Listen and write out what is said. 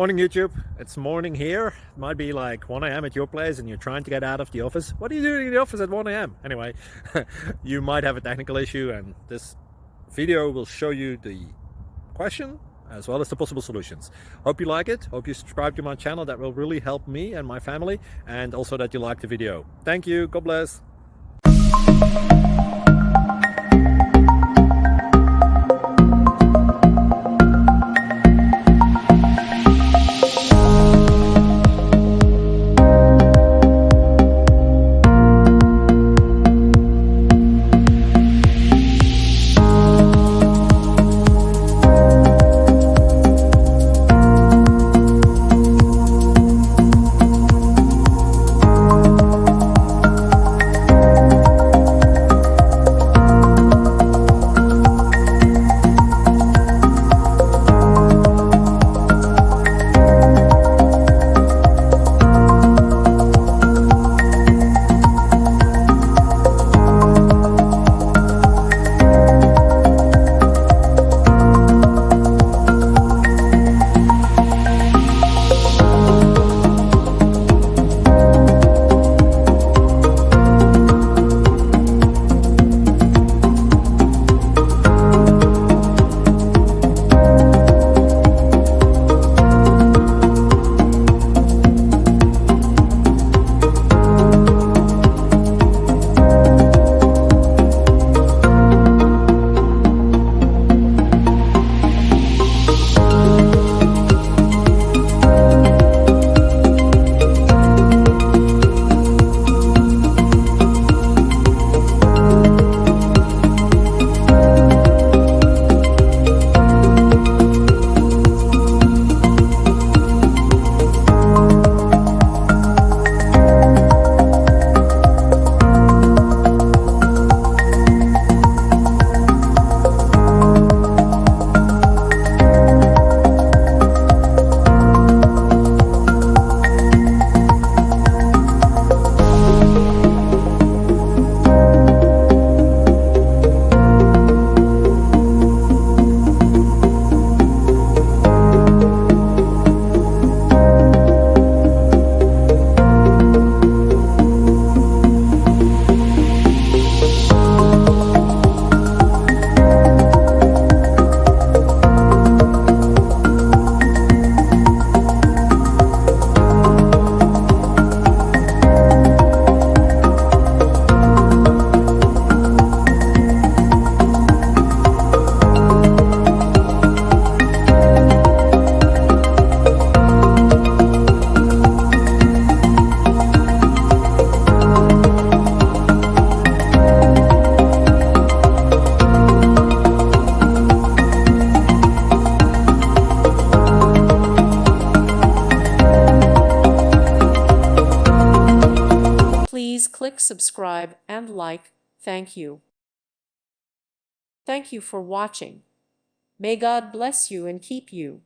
Morning YouTube, it's morning here. It might be like 1 a.m. at your place and you're trying to get out of the office. What are you doing in the office at 1 a.m? Anyway, you might have a technical issue and this video will show you the question as well as the possible solutions. Hope you like it, hope you subscribe to my channel. That will really help me and my family, and also that you like the video. Thank you, God bless. Please click subscribe and like. Thank you. Thank you for watching. May God bless you and keep you.